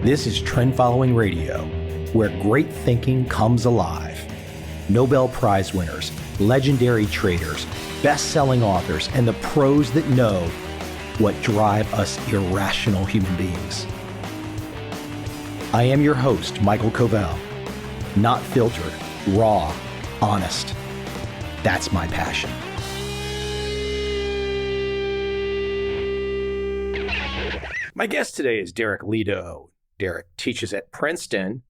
This is Trend Following Radio, where great thinking comes alive. Nobel Prize winners, legendary traders, best-selling authors, and the pros that know what drive us irrational human beings. I am your host, MICHAEL COVEL. Not filtered, raw, honest. That's my passion. My guest today is Derek Lidow. Derek teaches at Princeton,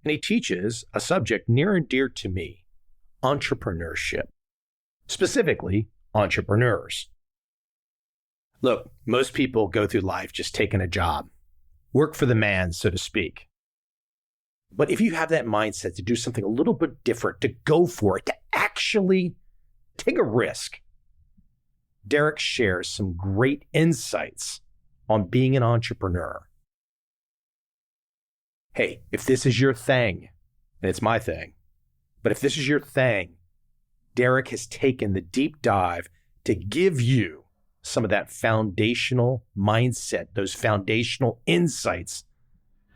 and he teaches a subject near and dear to me, entrepreneurship, specifically entrepreneurs. Look, most people go through life just taking a job, work for the man, so to speak. But if you have that mindset to do something a little bit different, to go for it, to actually take a risk, Derek shares some great insights on being an entrepreneur. Hey, if this is your thing, and it's my thing, but if this is your thing, Derek has taken the deep dive to give you some of that foundational mindset, those foundational insights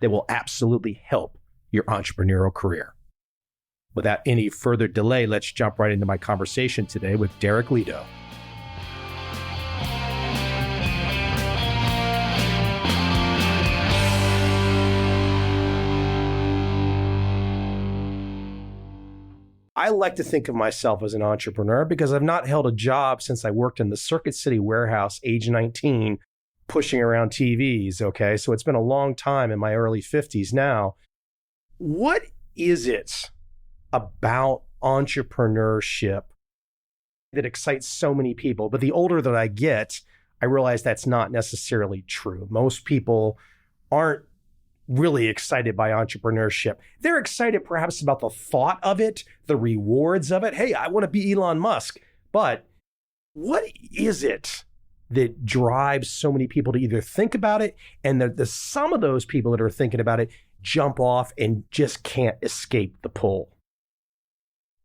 that will absolutely help your entrepreneurial career. Without any further delay, let's jump right into my conversation today with Derek Lidow. I like to think of myself as an entrepreneur because I've not held a job since I worked in the Circuit City warehouse, age 19, pushing around TVs, okay? So it's been a long time, in my early 50s now. What is it about entrepreneurship that excites so many people? But the older that I get, I realize that's not necessarily true. Most people aren't really excited by entrepreneurship. They're excited perhaps about the thought of it, the rewards of it. Hey, I want to be Elon Musk. But what is it that drives so many people to either think about it, and the some of those people that are thinking about it jump off and just can't escape the pull?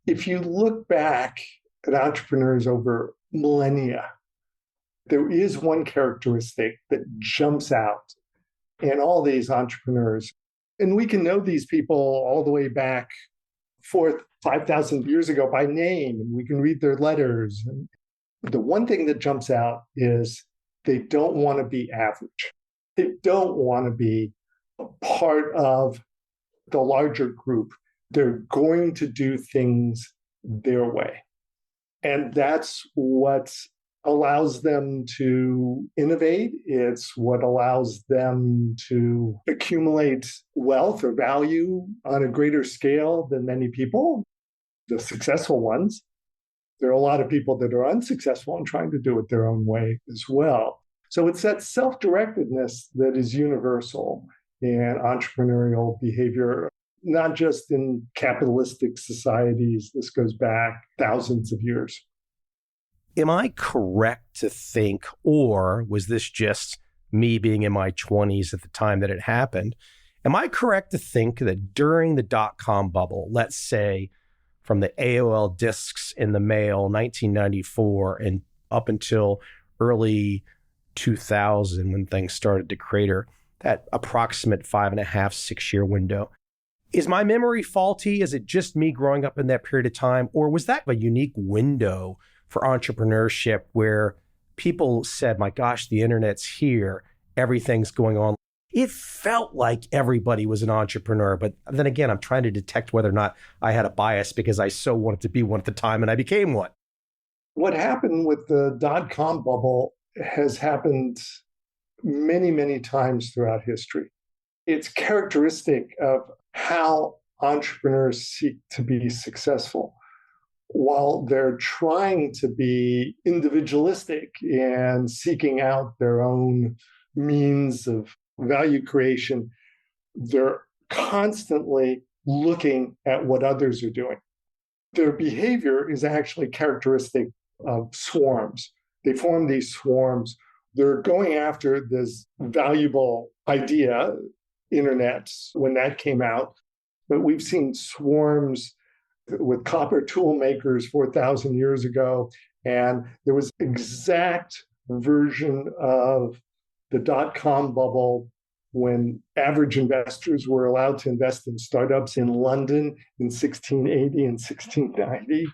If you look back at entrepreneurs over millennia, there is one characteristic that jumps out in all these entrepreneurs. And we can know these people all the way back 5,000 years ago by name, and we can read their letters. And the one thing that jumps out is they don't want to be average. They don't want to be a part of the larger group. They're going to do things their way. And that's what allows them to innovate. It's what allows them to accumulate wealth or value on a greater scale than many people, the successful ones. There are a lot of people that are unsuccessful and trying to do it their own way as well. So it's that self-directedness that is universal in entrepreneurial behavior, not just in capitalistic societies. This goes back thousands of years. Am I correct to think, or was this just me being in my 20s at the time that it happened? Am I correct to think that during the dot-com bubble, let's say from the AOL discs in the mail, 1994, and up until early 2000 when things started to crater, that approximate 5.5, 6-year window, is my memory faulty? Is it just me growing up in that period of time? Or was that a unique window for entrepreneurship where people said, my gosh, the internet's here, everything's going on? It felt like everybody was an entrepreneur. But then again, I'm trying to detect whether or not I had a bias because I so wanted to be one at the time and I became one. What happened with the dot-com bubble has happened many, many times throughout history. It's characteristic of how entrepreneurs seek to be successful. While they're trying to be individualistic and seeking out their own means of value creation, they're constantly looking at what others are doing. Their behavior is actually characteristic of swarms. They form these swarms. They're going after this valuable idea, internet, when that came out. But we've seen swarms with copper tool makers 4,000 years ago. And there was exact version of the dot-com bubble when average investors were allowed to invest in startups in London in 1680 and 1690.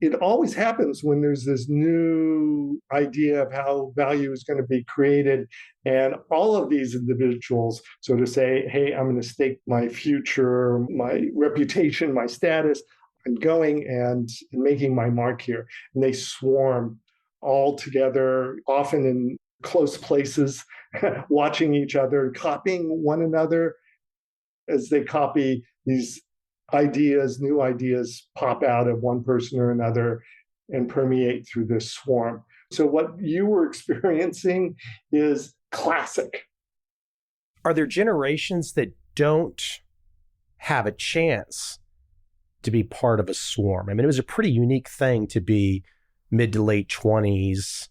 It always happens when there's this new idea of how value is going to be created. And all of these individuals sort of say, hey, I'm going to stake my future, my reputation, my status. I'm going and making my mark here. And they swarm all together, often in close places, watching each other, copying one another as they copy these ideas, new ideas pop out of one person or another and permeate through this swarm. So what you were experiencing is classic. Are there generations that don't have a chance to be part of a swarm? I mean, it was a pretty unique thing to be mid to late 20s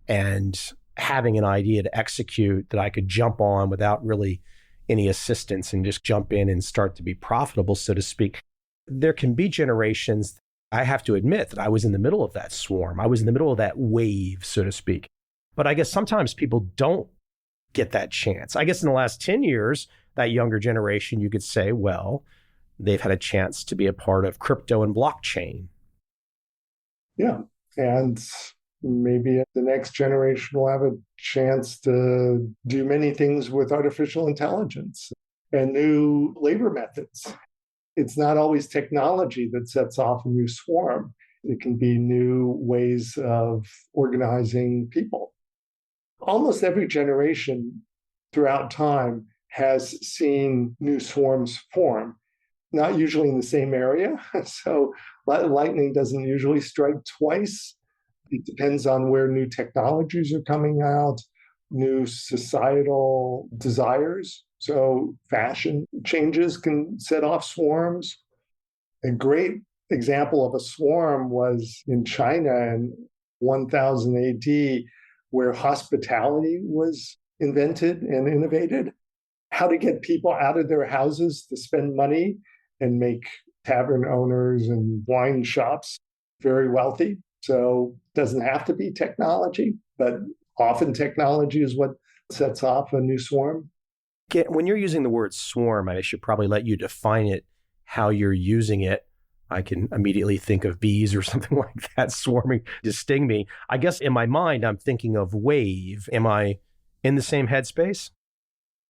and having an idea to execute that I could jump on without really any assistance and just jump in and start to be profitable, so to speak. There can be generations, I have to admit that I was in the middle of that swarm. I was in the middle of that wave, so to speak. But I guess sometimes people don't get that chance. I guess in the last 10 years, that younger generation, you could say, well, they've had a chance to be a part of crypto and blockchain. Yeah. And maybe the next generation will have a chance to do many things with artificial intelligence and new labor methods. It's not always technology that sets off a new swarm. It can be new ways of organizing people. Almost every generation throughout time has seen new swarms form, not usually in the same area. So lightning doesn't usually strike twice. It depends on where new technologies are coming out, new societal desires. So fashion changes can set off swarms. A great example of a swarm was in China in 1000 AD, where hospitality was invented and innovated. How to get people out of their houses to spend money and make tavern owners and wine shops very wealthy. So it doesn't have to be technology, but often technology is what sets off a new swarm. When you're using the word swarm, I should probably let you define it, how you're using it. I can immediately think of bees or something like that swarming to sting me. I guess in my mind, I'm thinking of wave. Am I in the same headspace?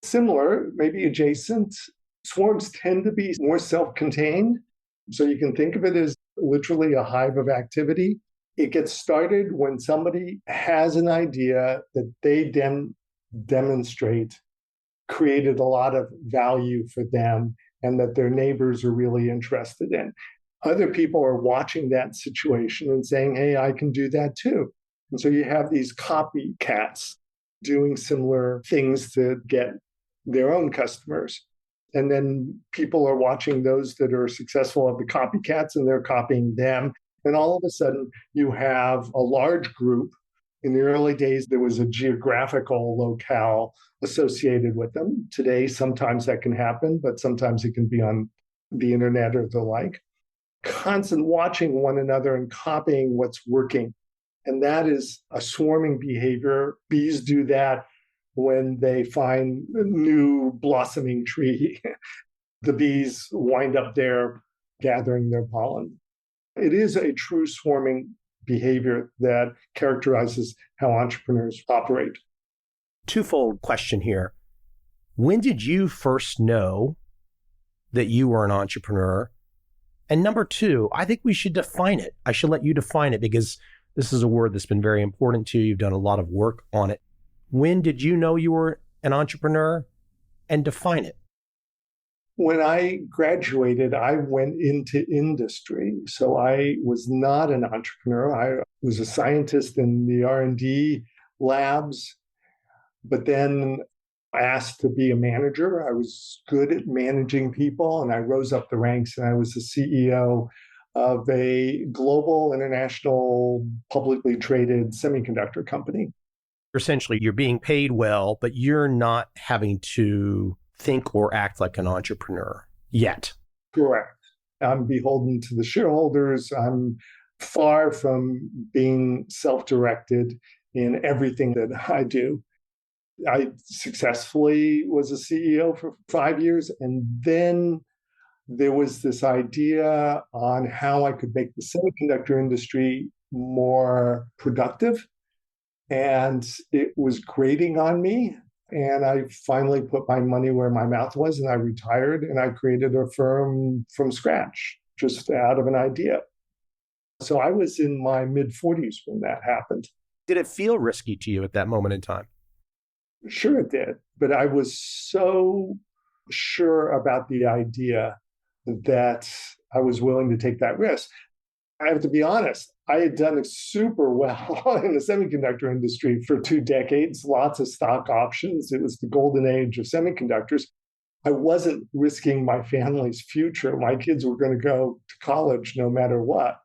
Similar, maybe adjacent. Swarms tend to be more self-contained. So you can think of it as literally a hive of activity. It gets started when somebody has an idea that they demonstrate created a lot of value for them and that their neighbors are really interested in. Other people are watching that situation and saying, hey, I can do that too. And so you have these copycats doing similar things to get their own customers. And then people are watching those that are successful of the copycats and they're copying them. And all of a sudden, you have a large group. In the early days, there was a geographical locale associated with them. Today, sometimes that can happen, but sometimes it can be on the internet or the like. Constant watching one another and copying what's working. And that is a swarming behavior. Bees do that when they find a new blossoming tree. The bees wind up there gathering their pollen. It is a true swarming behavior that characterizes how entrepreneurs operate. Twofold question here. When did you first know that you were an entrepreneur? And number two, I think we should define it. I should let you define it because this is a word that's been very important to you. You've done a lot of work on it. When did you know you were an entrepreneur? And define it. When I graduated, I went into industry. So I was not an entrepreneur. I was a scientist in the R&D labs, but then asked to be a manager. I was good at managing people, and I rose up the ranks, and I was the CEO of a global international publicly traded semiconductor company. Essentially, you're being paid well, but you're not having to think or act like an entrepreneur yet. Correct. I'm beholden to the shareholders. I'm far from being self-directed in everything that I do. I successfully was a CEO for 5 years. And then there was this idea on how I could make the semiconductor industry more productive. And it was grating on me. And I finally put my money where my mouth was and I retired and I created a firm from scratch, just out of an idea. So I was in my mid 40s when that happened. Did it feel risky to you at that moment in time? Sure, it did. But I was so sure about the idea that I was willing to take that risk. I have to be honest, I had done super well in the semiconductor industry for 2 decades, lots of stock options. It was the golden age of semiconductors. I wasn't risking my family's future. My kids were going to go to college no matter what.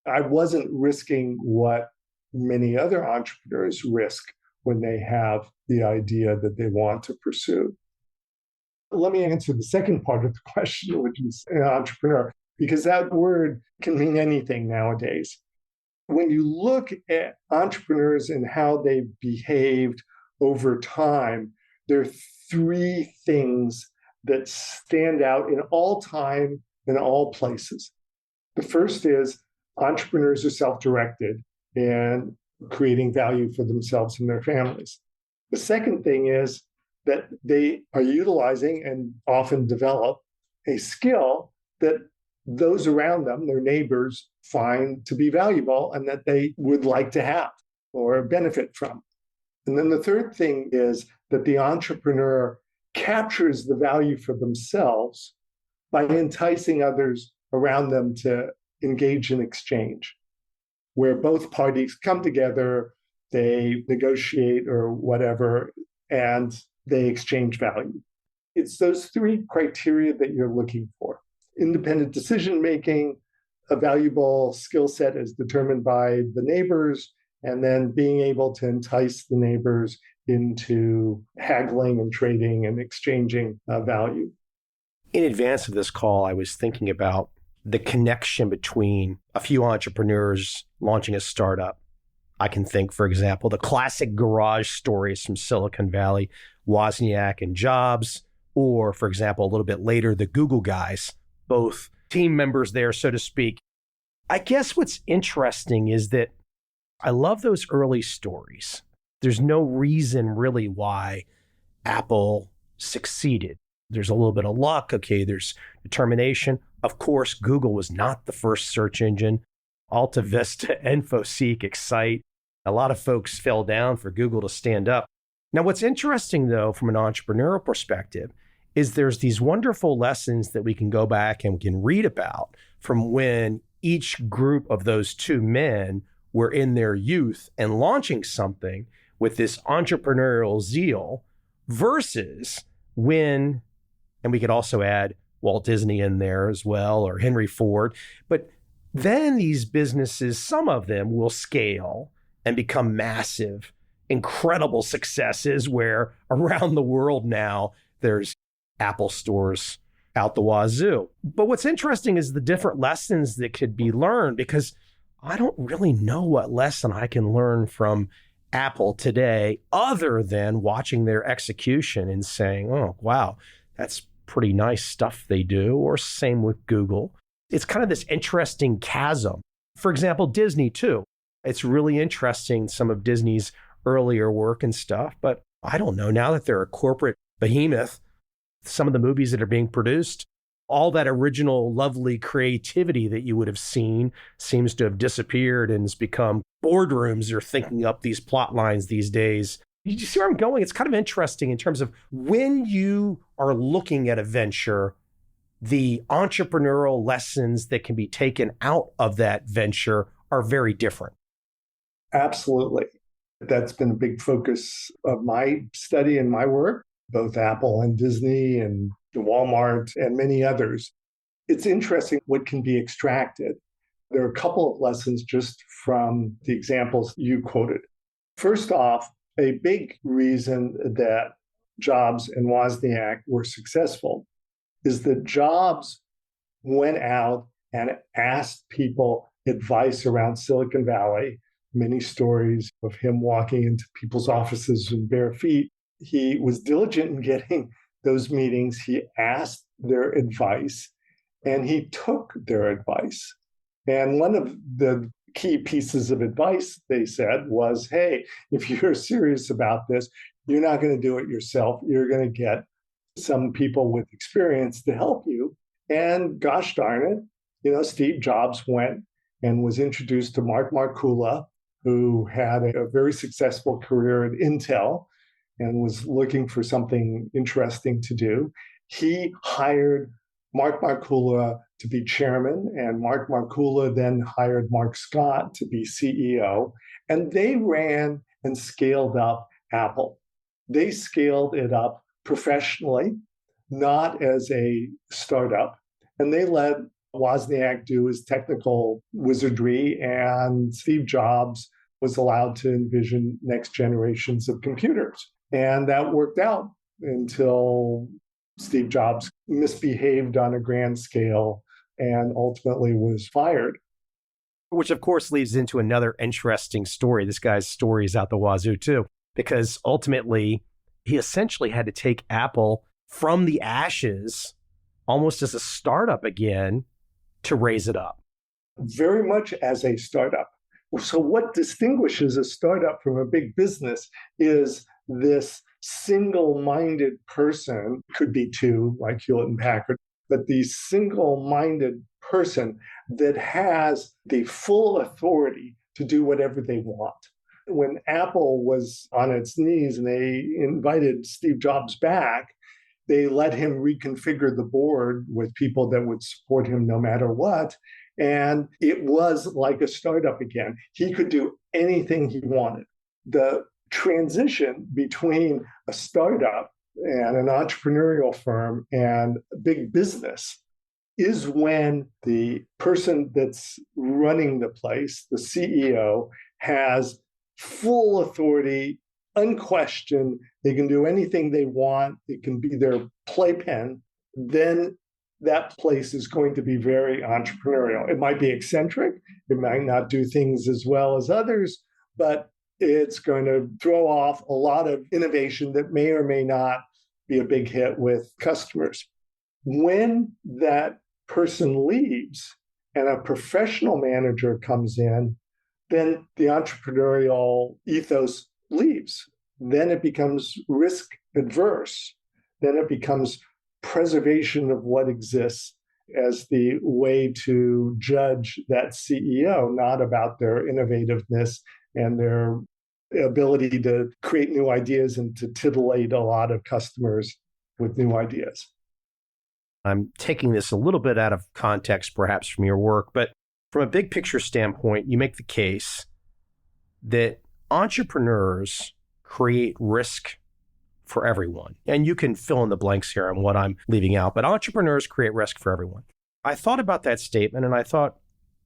I wasn't risking what many other entrepreneurs risk when they have the idea that they want to pursue. Let me answer the second part of the question, which is an entrepreneur, because that word can mean anything nowadays. When you look at entrepreneurs and how they've behaved over time, there are 3 things that stand out in all time, in all places. The first is entrepreneurs are self-directed and creating value for themselves and their families. The second thing is that they are utilizing and often develop a skill that those around them, their neighbors, find to be valuable and that they would like to have or benefit from. And then the third thing is that the entrepreneur captures the value for themselves by enticing others around them to engage in exchange, where both parties come together, they negotiate or whatever, and they exchange value. It's those 3 criteria that you're looking for. Independent decision-making, a valuable skill set as determined by the neighbors, and then being able to entice the neighbors into haggling and trading and exchanging value. In advance of this call, I was thinking about the connection between a few entrepreneurs launching a startup. I can think, for example, the classic garage stories from Silicon Valley, Wozniak and Jobs, or, for example, a little bit later, the Google guys, both team members there, so to speak. I guess what's interesting is that I love those early stories. There's no reason really why Apple succeeded. There's a little bit of luck. Okay, there's determination. Of course, Google was not the first search engine. Alta Vista, InfoSeek, Excite. A lot of folks fell down for Google to stand up. Now, what's interesting, though, from an entrepreneurial perspective, is there's these wonderful lessons that we can go back and we can read about from when each group of those 2 men were in their youth and launching something with this entrepreneurial zeal versus when, and we could also add Walt Disney in there as well, or Henry Ford. But then these businesses, some of them will scale and become massive, incredible successes where around the world now there's Apple stores out the wazoo. But what's interesting is the different lessons that could be learned, because I don't really know what lesson I can learn from Apple today other than watching their execution and saying, oh, wow, that's pretty nice stuff they do, or same with Google. It's kind of this interesting chasm. For example, Disney too. It's really interesting, some of Disney's earlier work and stuff, but I don't know, now that they're a corporate behemoth, some of the movies that are being produced, all that original lovely creativity that you would have seen seems to have disappeared and has become boardrooms are thinking up these plot lines these days. You see where I'm going? It's kind of interesting in terms of when you are looking at a venture, the entrepreneurial lessons that can be taken out of that venture are very different. Absolutely. That's been a big focus of my study and my work, both Apple and Disney and Walmart and many others. It's interesting what can be extracted. There are a couple of lessons just from the examples you quoted. First off, a big reason that Jobs and Wozniak were successful is that Jobs went out and asked people advice around Silicon Valley, many stories of him walking into people's offices in bare feet he was diligent in getting those meetings. He asked their advice and he took their advice. And one of the key pieces of advice they said was, hey, if you're serious about this, you're not going to do it yourself. You're going to get some people with experience to help you. And gosh darn it, Steve Jobs went and was introduced to Mark Markula, who had a very successful career at Intel and was looking for something interesting to do. He hired Mark Markula to be chairman, and Mark Markula then hired Mark Scott to be CEO. And they ran and scaled up Apple. They scaled it up professionally, not as a startup. And they let Wozniak do his technical wizardry, and Steve Jobs was allowed to envision next generations of computers. And that worked out until Steve Jobs misbehaved on a grand scale and ultimately was fired. Which, of course, leads into another interesting story. This guy's story is out the wazoo, too, because ultimately he essentially had to take Apple from the ashes almost as a startup again to raise it up. Very much as a startup. So what distinguishes a startup from a big business is this single-minded person, could be two, like Hewlett and Packard, but the single-minded person that has the full authority to do whatever they want. When Apple was on its knees and they invited Steve Jobs back, they let him reconfigure the board with people that would support him no matter what. And it was like a startup again. He could do anything he wanted. The transition between a startup and an entrepreneurial firm and big business is when the person that's running the place, the CEO, has full authority, unquestioned. They can do anything they want. It can be their playpen. Then that place is going to be very entrepreneurial. It might be eccentric. It might not do things as well as others, but it's going to throw off a lot of innovation that may or may not be a big hit with customers. When that person leaves and a professional manager comes in, then the entrepreneurial ethos leaves. Then it becomes risk adverse. Then it becomes preservation of what exists as the way to judge that CEO, not about their innovativeness and their ability to create new ideas and to titillate a lot of customers with new ideas. I'm taking this a little bit out of context, perhaps from your work, but from a big picture standpoint, you make the case that entrepreneurs create risk for everyone. And you can fill in the blanks here on what I'm leaving out, but entrepreneurs create risk for everyone. I thought about that statement and I thought,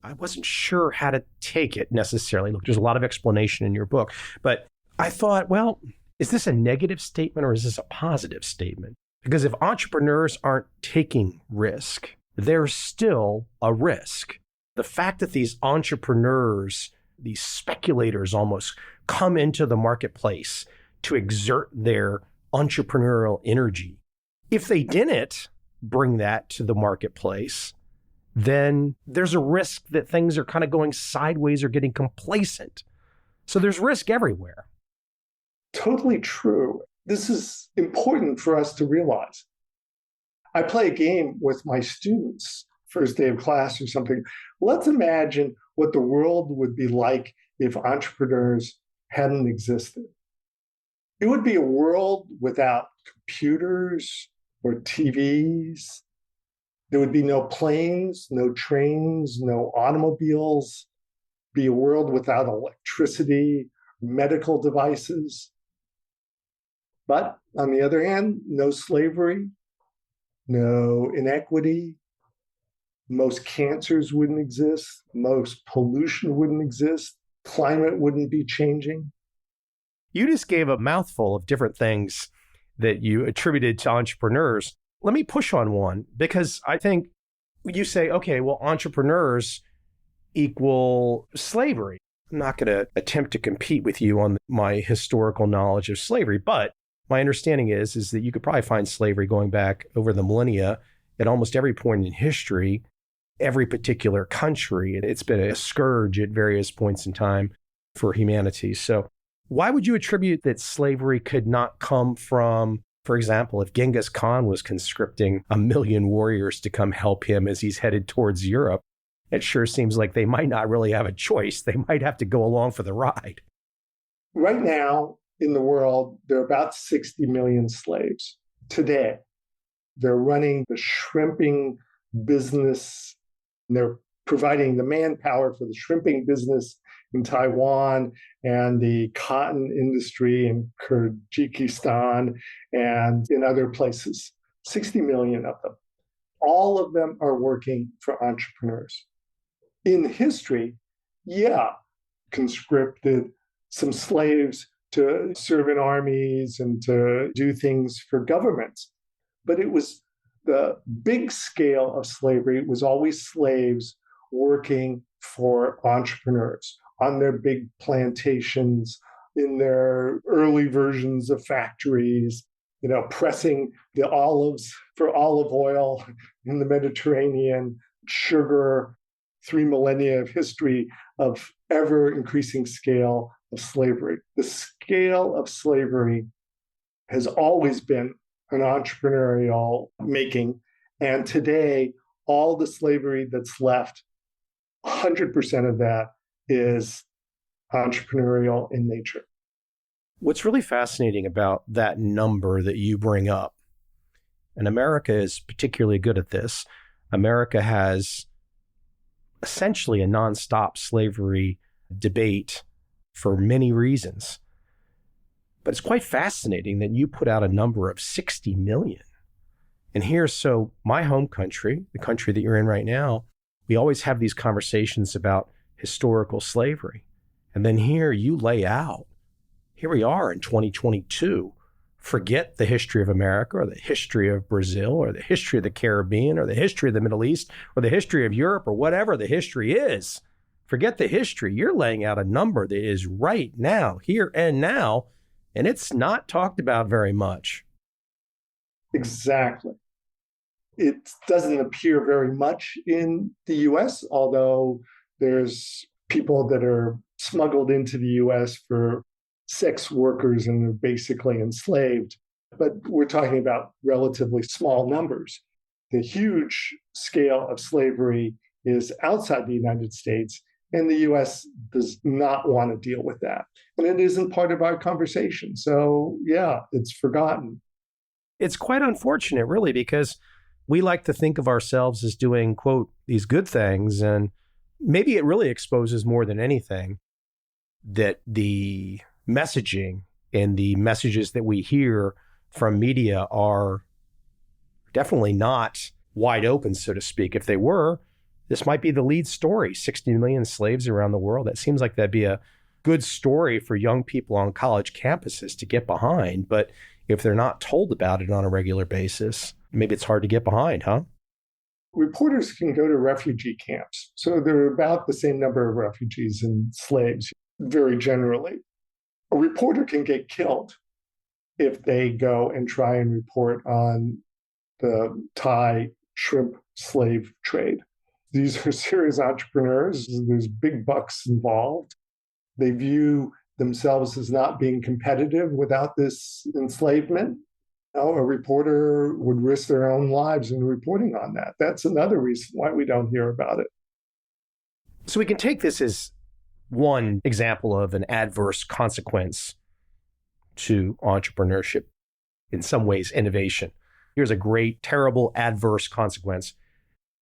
I wasn't sure how to take it necessarily. Look, there's a lot of explanation in your book, but I thought, well, is this a negative statement or is this a positive statement? Because if entrepreneurs aren't taking risk, there's still a risk. The fact that these entrepreneurs, these speculators almost, come into the marketplace to exert their entrepreneurial energy, if they didn't bring that to the marketplace, then there's a risk that things are kind of going sideways or getting complacent. So there's risk everywhere. Totally true. This is important for us to realize. I play a game with my students, first day of class or something. Let's imagine what the world would be like if entrepreneurs hadn't existed. It would be a world without computers or TVs. There would be no planes, no trains, no automobiles. Be a world without electricity, medical devices. But on the other hand, no slavery, no inequity. Most cancers wouldn't exist. Most pollution wouldn't exist. Climate wouldn't be changing. You just gave a mouthful of different things that you attributed to entrepreneurs. Let me push on one, because I think you say, okay, well, entrepreneurs equal slavery. I'm not going to attempt to compete with you on my historical knowledge of slavery, but my understanding is that you could probably find slavery going back over the millennia at almost every point in history, every particular country. It's been a scourge at various points in time for humanity. So why would you attribute that slavery could not come from, for example, if Genghis Khan was conscripting 1 million warriors to come help him as he's headed towards Europe? It sure seems like they might not really have a choice. They might have to go along for the ride. Right now in the world, there are about 60 million slaves today. They're running the shrimping business. They're providing the manpower for the shrimping business in Taiwan and the cotton industry in Kyrgyzstan and in other places. 60 million of them. All of them are working for entrepreneurs. In history, conscripted some slaves to serve in armies and to do things for governments. But it was the big scale of slavery. It was always slaves working for entrepreneurs on their big plantations, in their early versions of factories, pressing the olives for olive oil in the Mediterranean, sugar, 3 millennia of history of ever increasing scale of slavery. The scale of slavery has always been an entrepreneurial making. And today, all the slavery that's left, 100% of that is entrepreneurial in nature. What's really fascinating about that number that you bring up, and America is particularly good at this, America has essentially a nonstop slavery debate for many reasons. But it's quite fascinating that you put out a number of 60 million. And here, so my home country, the country that you're in right now, we always have these conversations about historical slavery. And then here you lay out, here we are in 2022. Forget the history of America or the history of Brazil or the history of the Caribbean or the history of the Middle East or the history of Europe or whatever the history is. Forget the history. You're laying out a number that is right now, here and now, and it's not talked about very much. Exactly. It doesn't appear very much in the US, although there's people that are smuggled into the US for sex workers and are basically enslaved. But we're talking about relatively small numbers. The huge scale of slavery is outside the United States, and the US does not want to deal with that. And it isn't part of our conversation. So, it's forgotten. It's quite unfortunate, really, because we like to think of ourselves as doing, quote, these good things. And maybe it really exposes more than anything that the messaging and the messages that we hear from media are definitely not wide open, so to speak. If they were, this might be the lead story, 60 million slaves around the world. That seems like that'd be a good story for young people on college campuses to get behind. But if they're not told about it on a regular basis, maybe it's hard to get behind, huh? Reporters can go to refugee camps. So there are about the same number of refugees and slaves, very generally. A reporter can get killed if they go and try and report on the Thai shrimp slave trade. These are serious entrepreneurs. There's big bucks involved. They view themselves as not being competitive without this enslavement. A reporter would risk their own lives in reporting on that. That's another reason why we don't hear about it. So we can take this as one example of an adverse consequence to entrepreneurship, in some ways, innovation. Here's a great, terrible, adverse consequence.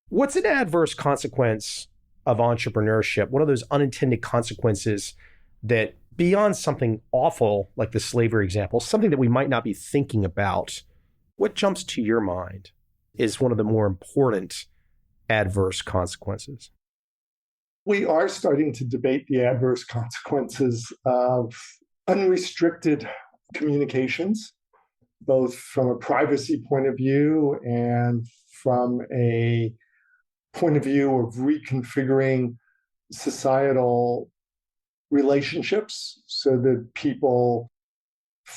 What's an adverse consequence of entrepreneurship? What are those unintended consequences that, beyond something awful like the slavery example, something that we might not be thinking about, what jumps to your mind is one of the more important adverse consequences? We are starting to debate the adverse consequences of unrestricted communications, both from a privacy point of view and from a point of view of reconfiguring societal relationships so that people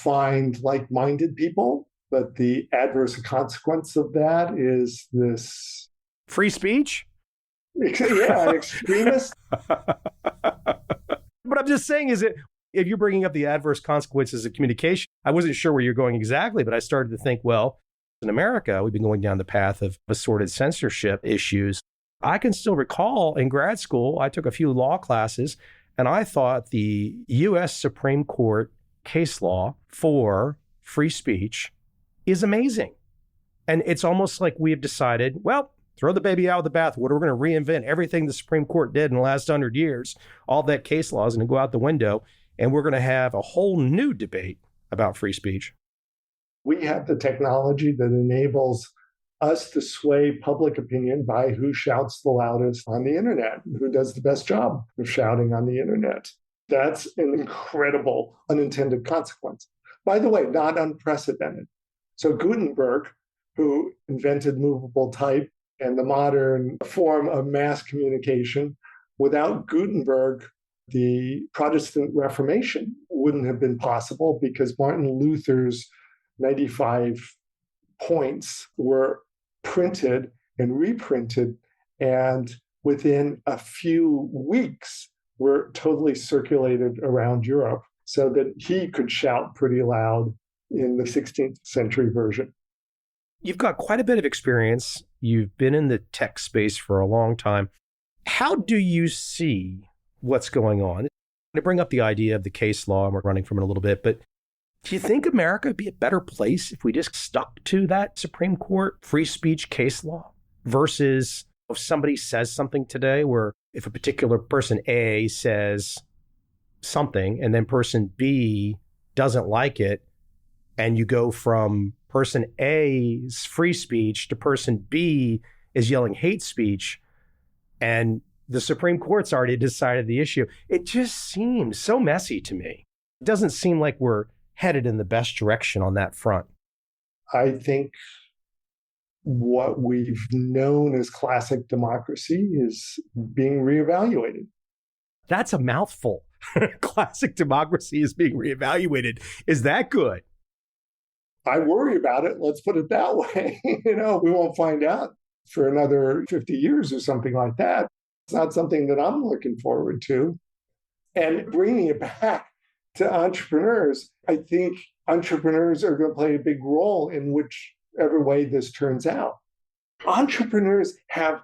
find like-minded people, but the adverse consequence of that is this free speech. Yeah, extremist. But I'm just saying, is it, if you're bringing up the adverse consequences of communication, I wasn't sure where you're going exactly, but I started to think, well, in America, we've been going down the path of assorted censorship issues. I can still recall in grad school, I took a few law classes, and I thought the U.S. Supreme Court case law for free speech is amazing. And it's almost like we have decided, well, throw the baby out with the bathwater. We're going to reinvent everything the Supreme Court did in the last 100 years. All that case law is going to go out the window, and we're going to have a whole new debate about free speech. We have the technology that enables us to sway public opinion by who shouts the loudest on the internet, who does the best job of shouting on the internet. That's an incredible unintended consequence. By the way, not unprecedented. So Gutenberg, who invented movable type and the modern form of mass communication, without Gutenberg, the Protestant Reformation wouldn't have been possible because Martin Luther's 95 points were printed and reprinted, and within a few weeks were totally circulated around Europe so that he could shout pretty loud in the 16th century version. You've got quite a bit of experience. You've been in the tech space for a long time. How do you see what's going on? I bring up the idea of the case law, and we're running from it a little bit, but do you think America would be a better place if we just stuck to that Supreme Court free speech case law versus if somebody says something today where if a particular person A says something and then person B doesn't like it, and you go from person A's free speech to person B is yelling hate speech, and the Supreme Court's already decided the issue. It just seems so messy to me. It doesn't seem like we're headed in the best direction on that front. I think what we've known as classic democracy is being reevaluated. That's a mouthful. Classic democracy is being reevaluated. Is that good? I worry about it. Let's put it that way. We won't find out for another 50 years or something like that. It's not something that I'm looking forward to. And bringing it back to entrepreneurs, I think entrepreneurs are going to play a big role in whichever way this turns out. Entrepreneurs have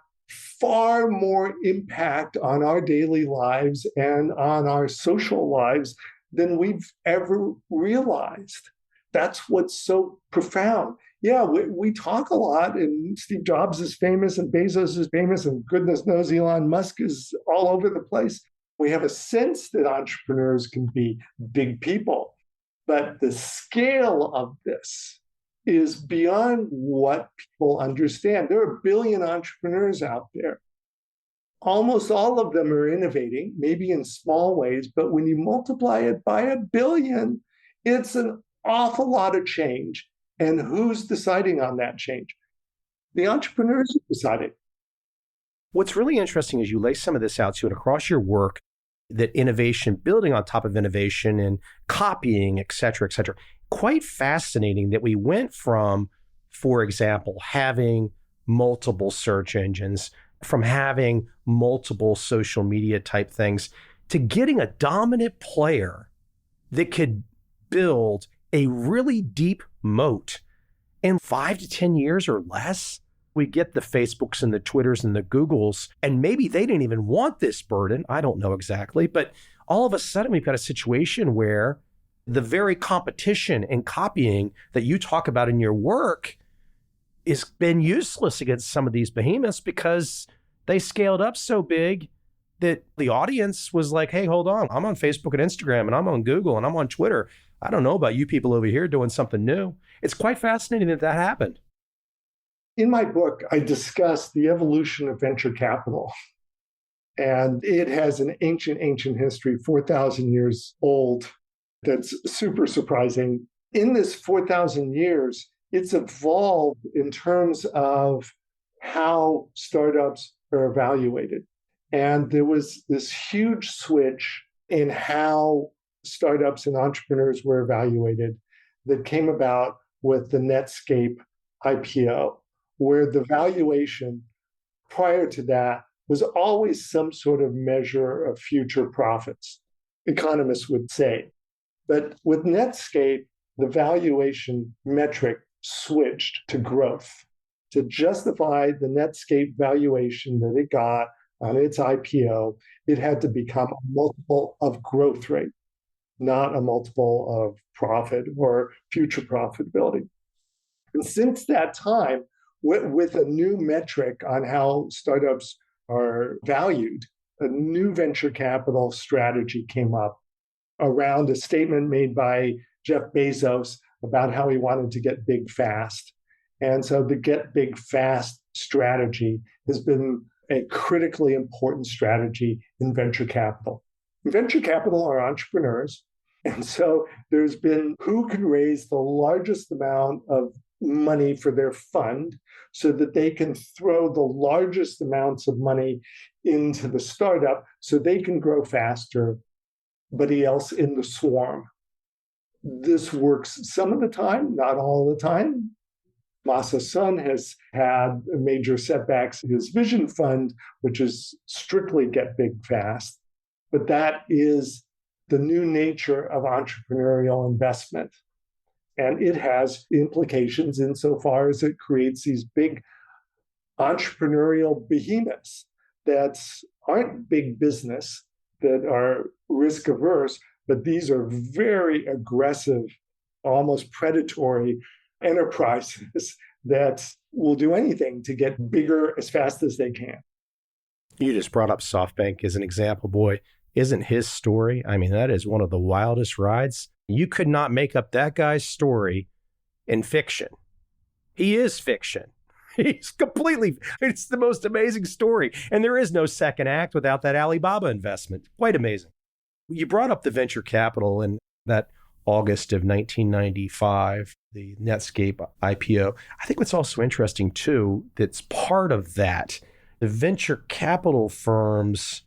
far more impact on our daily lives and on our social lives than we've ever realized. That's what's so profound. Yeah, we talk a lot, and Steve Jobs is famous, and Bezos is famous, and goodness knows Elon Musk is all over the place. We have a sense that entrepreneurs can be big people, but the scale of this is beyond what people understand. There are a billion entrepreneurs out there. Almost all of them are innovating, maybe in small ways, but when you multiply it by a billion, it's an awful lot of change. And who's deciding on that change? The entrepreneurs are deciding. What's really interesting is you lay some of this out too, and across your work, that innovation, building on top of innovation and copying, et cetera, et cetera. Quite fascinating that we went from, for example, having multiple search engines, from having multiple social media type things, to getting a dominant player that could build a really deep moat in 5 to 10 years or less. We get the Facebooks and the Twitters and the Googles, and maybe they didn't even want this burden. I don't know exactly. But all of a sudden, we've got a situation where the very competition and copying that you talk about in your work has been useless against some of these behemoths because they scaled up so big that the audience was like, hey, hold on. I'm on Facebook and Instagram, and I'm on Google, and I'm on Twitter. I don't know about you people over here doing something new. It's quite fascinating that that happened. In my book, I discuss the evolution of venture capital. And it has an ancient history, 4,000 years old, that's super surprising. In this 4,000 years, it's evolved in terms of how startups are evaluated. And there was this huge switch in how startups and entrepreneurs were evaluated that came about with the Netscape IPO, where the valuation prior to that was always some sort of measure of future profits, economists would say. But with Netscape, the valuation metric switched to growth. To justify the Netscape valuation that it got on its IPO, it had to become a multiple of growth rate, not a multiple of profit or future profitability. And since that time, with a new metric on how startups are valued, a new venture capital strategy came up around a statement made by Jeff Bezos about how he wanted to get big fast. And so the get big fast strategy has been a critically important strategy in venture capital. Venture capital are entrepreneurs. And so there's been who can raise the largest amount of money for their fund so that they can throw the largest amounts of money into the startup so they can grow faster, everybody else in the swarm. This works some of the time, not all the time. Masa's son has had major setbacks in his vision fund, which is strictly get big fast. But that is the new nature of entrepreneurial investment. And it has implications insofar as it creates these big entrepreneurial behemoths that aren't big business, that are risk averse, but these are very aggressive, almost predatory enterprises that will do anything to get bigger as fast as they can. You just brought up SoftBank as an example. Boy, isn't his story? I mean, that is one of the wildest rides. You could not make up that guy's story in fiction. He is fiction. He's completely, it's the most amazing story. And there is no second act without that Alibaba investment. Quite amazing. You brought up the venture capital in that August of 1995, the Netscape IPO. I think what's also interesting, too, that's part of that, the venture capital firms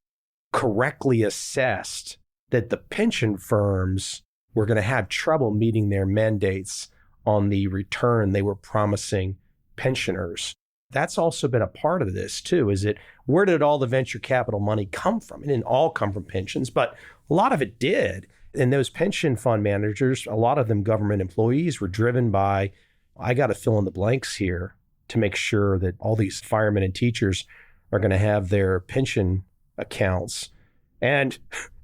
correctly assessed that the pension firms were going to have trouble meeting their mandates on the return they were promising pensioners. That's also been a part of this, too, is it where did all the venture capital money come from? It didn't all come from pensions, but a lot of it did. And those pension fund managers, a lot of them government employees, were driven by, I got to fill in the blanks here to make sure that all these firemen and teachers are going to have their pension accounts. And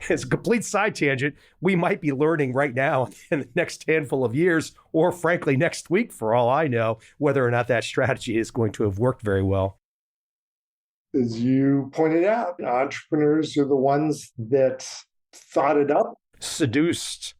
it's a complete side tangent. We might be learning right now in the next handful of years, or frankly, next week, for all I know, whether or not that strategy is going to have worked very well. As you pointed out, entrepreneurs are the ones that thought it up. Seduced.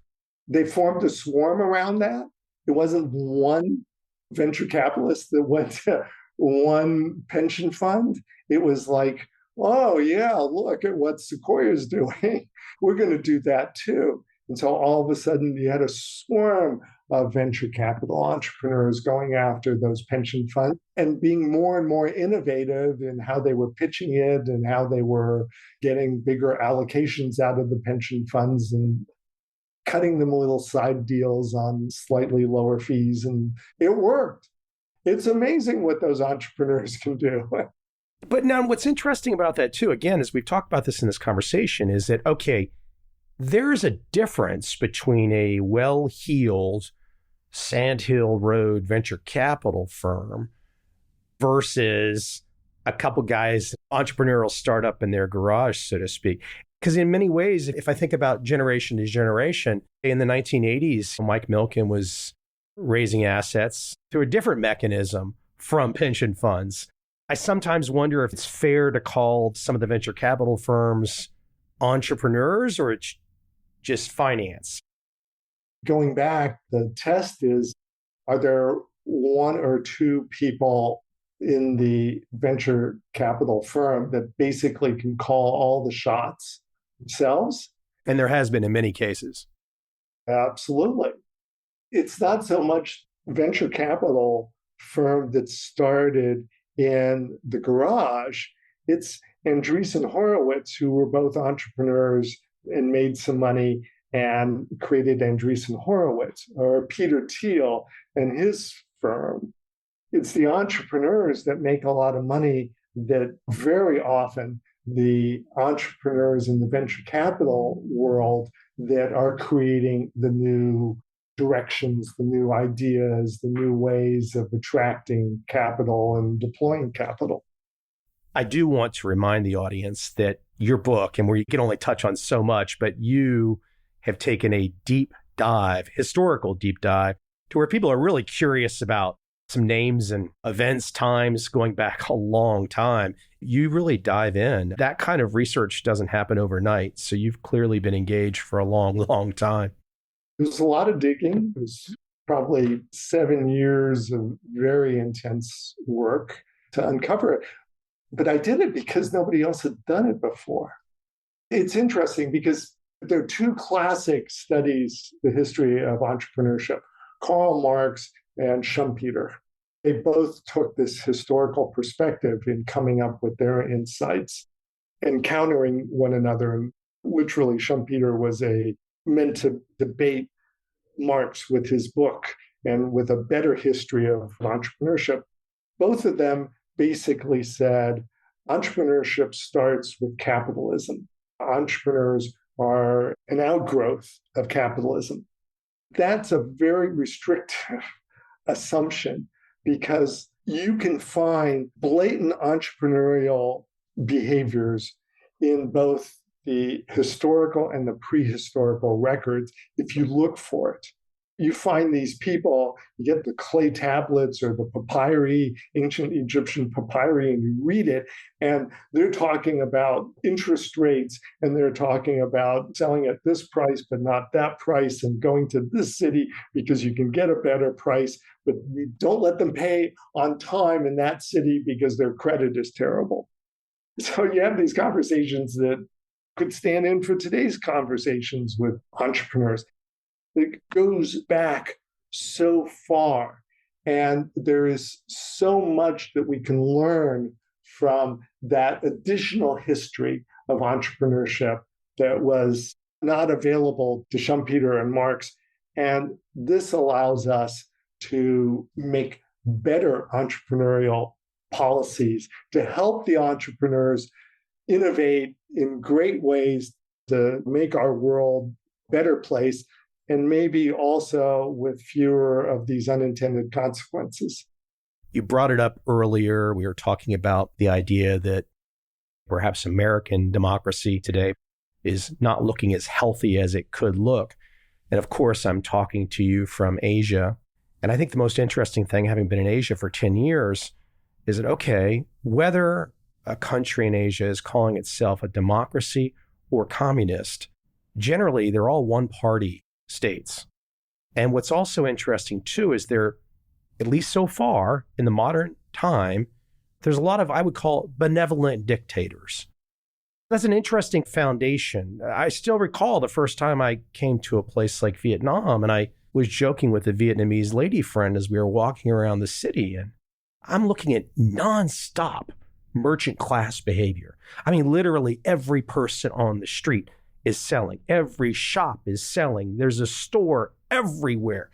They formed a swarm around that. It wasn't one venture capitalist that went to one pension fund. It was like, oh, yeah, look at what Sequoia's doing. We're going to do that too. And so all of a sudden, you had a swarm of venture capital entrepreneurs going after those pension funds and being more and more innovative in how they were pitching it and how they were getting bigger allocations out of the pension funds and cutting them little side deals on slightly lower fees. And it worked. It's amazing what those entrepreneurs can do. But now what's interesting about that too, again, as we've talked about this in this conversation, is that, okay, there's a difference between a well-heeled Sandhill Road venture capital firm versus a couple guys, entrepreneurial startup in their garage, so to speak. Because in many ways, if I think about generation to generation, in the 1980s, Mike Milken was raising assets through a different mechanism from pension funds. I sometimes wonder if it's fair to call some of the venture capital firms entrepreneurs or it's just finance. Going back, the test is, are there one or two people in the venture capital firm that basically can call all the shots themselves? And there has been in many cases. Absolutely. It's not so much venture capital firm that started in the garage. It's Andreessen Horowitz, who were both entrepreneurs and made some money and created Andreessen Horowitz, or Peter Thiel and his firm. It's the entrepreneurs that make a lot of money that very often the entrepreneurs in the venture capital world that are creating the new directions, the new ideas, the new ways of attracting capital and deploying capital. I do want to remind the audience that your book, and where you can only touch on so much, but you have taken a deep dive, historical deep dive, to where people are really curious about some names and events, times going back a long time. You really dive in. That kind of research doesn't happen overnight. So you've clearly been engaged for a long, long time. There's a lot of digging. There's probably 7 years of very intense work to uncover it. But I did it because nobody else had done it before. It's interesting because there are two classic studies, the history of entrepreneurship, Karl Marx and Schumpeter. They both took this historical perspective in coming up with their insights and countering one another. And literally, Schumpeter was meant to debate Marx with his book and with a better history of entrepreneurship. Both of them basically said entrepreneurship starts with capitalism. Entrepreneurs are an outgrowth of capitalism. That's a very restrictive assumption because you can find blatant entrepreneurial behaviors in both the historical and the prehistorical records if you look for it. You find these people, you get the clay tablets or the papyri, ancient Egyptian papyri, and you read it, and they're talking about interest rates, and they're talking about selling at this price, but not that price, and going to this city because you can get a better price, but you don't let them pay on time in that city because their credit is terrible. So you have these conversations that could stand in for today's conversations with entrepreneurs. It goes back so far, and there is so much that we can learn from that additional history of entrepreneurship that was not available to Schumpeter and Marx. And this allows us to make better entrepreneurial policies to help the entrepreneurs innovate in great ways to make our world a better place, and maybe also with fewer of these unintended consequences. You brought it up earlier. We were talking about the idea that perhaps American democracy today is not looking as healthy as it could look. And of course, I'm talking to you from Asia. And I think the most interesting thing, having been in Asia for 10 years, is that, okay, whether a country in Asia is calling itself a democracy or communist, generally, they're all one-party states. And what's also interesting, too, is there, at least so far in the modern time, there's a lot of, I would call, benevolent dictators. That's an interesting foundation. I still recall the first time I came to a place like Vietnam, and I was joking with a Vietnamese lady friend as we were walking around the city, and I'm looking at nonstop merchant class behavior. I mean, literally every person on the street is selling. Every shop is selling. There's a store everywhere.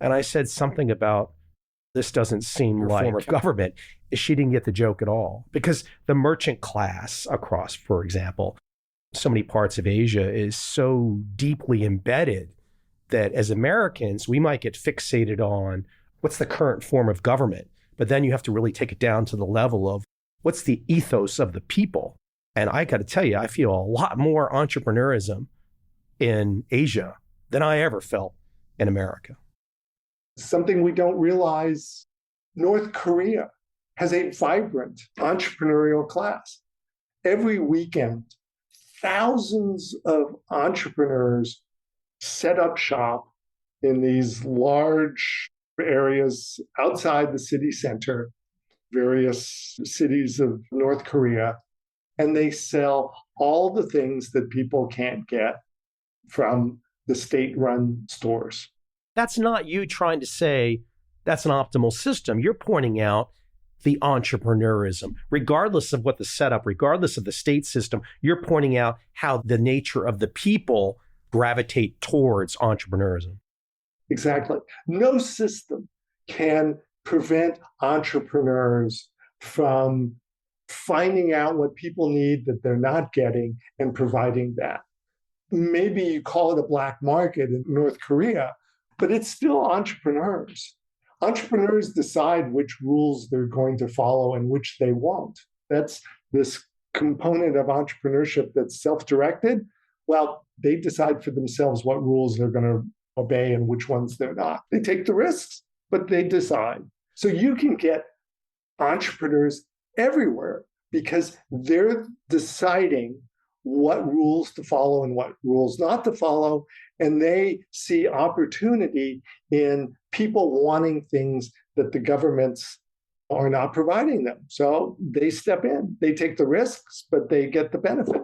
And I said something about, this doesn't seem like a form of government. She didn't get the joke at all. Because the merchant class across, for example, so many parts of Asia is so deeply embedded that as Americans, we might get fixated on what's the current form of government. But then you have to really take it down to the level of what's the ethos of the people. And I got to tell you, I feel a lot more entrepreneurism in Asia than I ever felt in America. Something we don't realize, North Korea has a vibrant entrepreneurial class. Every weekend, thousands of entrepreneurs set up shop in these large areas outside the city center, various cities of North Korea, and they sell all the things that people can't get from the state-run stores. That's not you trying to say that's an optimal system. You're pointing out the entrepreneurism. Regardless of what the setup, regardless of the state system, you're pointing out how the nature of the people gravitate towards entrepreneurism. Exactly. No system can prevent entrepreneurs from finding out what people need that they're not getting and providing that. Maybe you call it a black market in North Korea, but it's still entrepreneurs. Entrepreneurs decide which rules they're going to follow and which they won't. That's this component of entrepreneurship that's self-directed. Well, they decide for themselves what rules they're going to obey and which ones they're not. They take the risks, but they decide. So you can get entrepreneurs everywhere because they're deciding what rules to follow and what rules not to follow. And they see opportunity in people wanting things that the governments are not providing them. So they step in, they take the risks, but they get the benefit.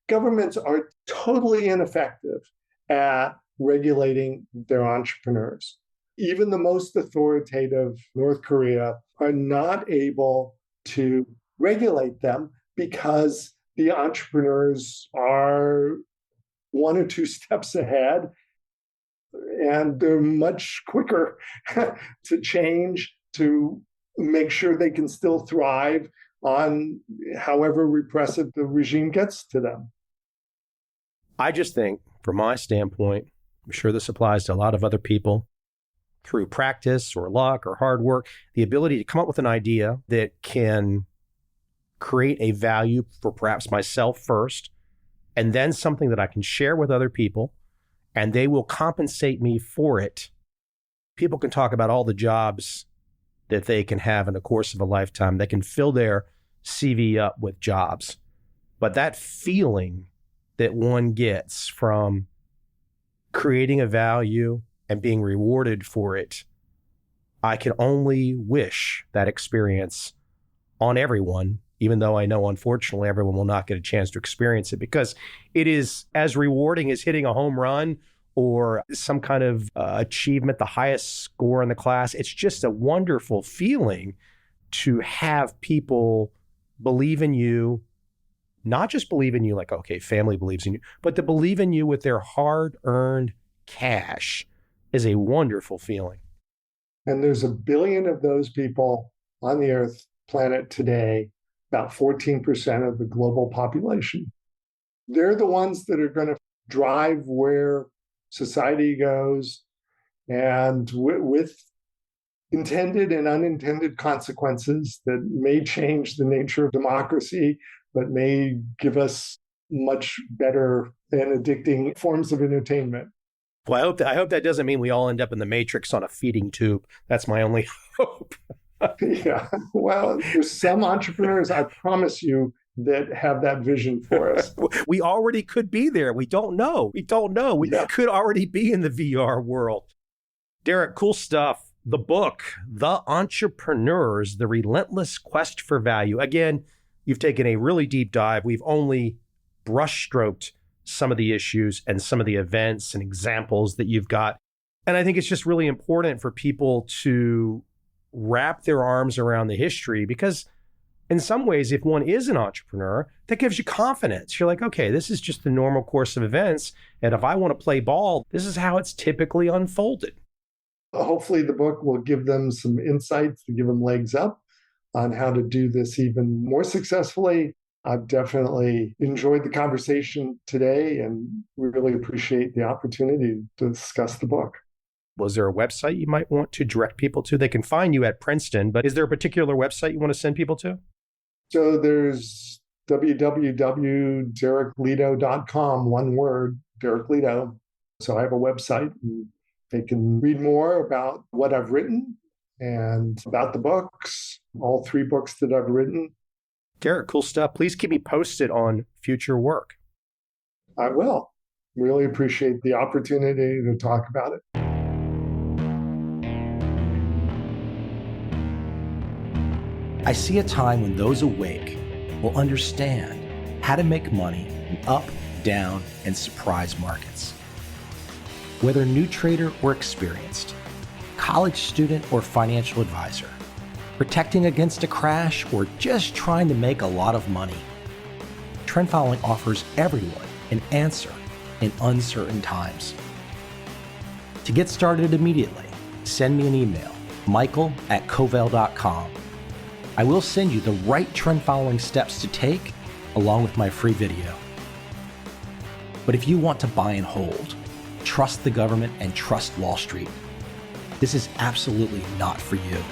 Governments are totally ineffective at regulating their entrepreneurs. Even the most authoritative North Korea are not able to regulate them because the entrepreneurs are one or two steps ahead and they're much quicker to change, to make sure they can still thrive on however repressive the regime gets to them. I just think, from my standpoint, I'm sure this applies to a lot of other people, through practice or luck or hard work, the ability to come up with an idea that can create a value for perhaps myself first, and then something that I can share with other people, and they will compensate me for it. People can talk about all the jobs that they can have in the course of a lifetime. They can fill their CV up with jobs. But that feeling that one gets from creating a value and being rewarded for it, I can only wish that experience on everyone, even though I know, unfortunately, everyone will not get a chance to experience it because it is as rewarding as hitting a home run or some kind of achievement, the highest score in the class. It's just a wonderful feeling to have people believe in you, not just believe in you like, okay, family believes in you, but to believe in you with their hard-earned cash is a wonderful feeling. And there's 1 billion of those people on the Earth planet today, about 14% of the global population. They're the ones that are going to drive where society goes, and with intended and unintended consequences that may change the nature of democracy, but may give us much better and addicting forms of entertainment. Well, I hope that doesn't mean we all end up in the Matrix on a feeding tube. That's my only hope. Yeah. Well, there's some entrepreneurs, I promise you, that have that vision for us. We already could be there. We don't know. We could already be in the VR world. Derek, cool stuff. The book, The Entrepreneurs, The Relentless Quest for Value. Again, you've taken a really deep dive. We've only brushstroked some of the issues and some of the events and examples that you've got. And I think it's just really important for people to wrap their arms around the history because in some ways, if one is an entrepreneur, that gives you confidence. You're like, okay, this is just the normal course of events. And if I want to play ball, this is how it's typically unfolded. Hopefully the book will give them some insights to give them legs up on how to do this even more successfully. I've definitely enjoyed the conversation today and we really appreciate the opportunity to discuss the book. Was there a website you might want to direct people to? They can find you at Princeton, but is there a particular website you want to send people to? So there's www.dereklidow.com, one word, Derek Lidow. So I have a website and they can read more about what I've written and about the books, all 3 books that I've written. Derek, cool stuff. Please keep me posted on future work. I will. Really appreciate the opportunity to talk about it. I see a time when those awake will understand how to make money in up, down, and surprise markets. Whether new trader or experienced, college student or financial advisor, protecting against a crash or just trying to make a lot of money, Trend Following offers everyone an answer in uncertain times. To get started immediately, send me an email, michael@covel.com. I will send you the right trend following steps to take along with my free video. But if you want to buy and hold, trust the government and trust Wall Street, this is absolutely not for you.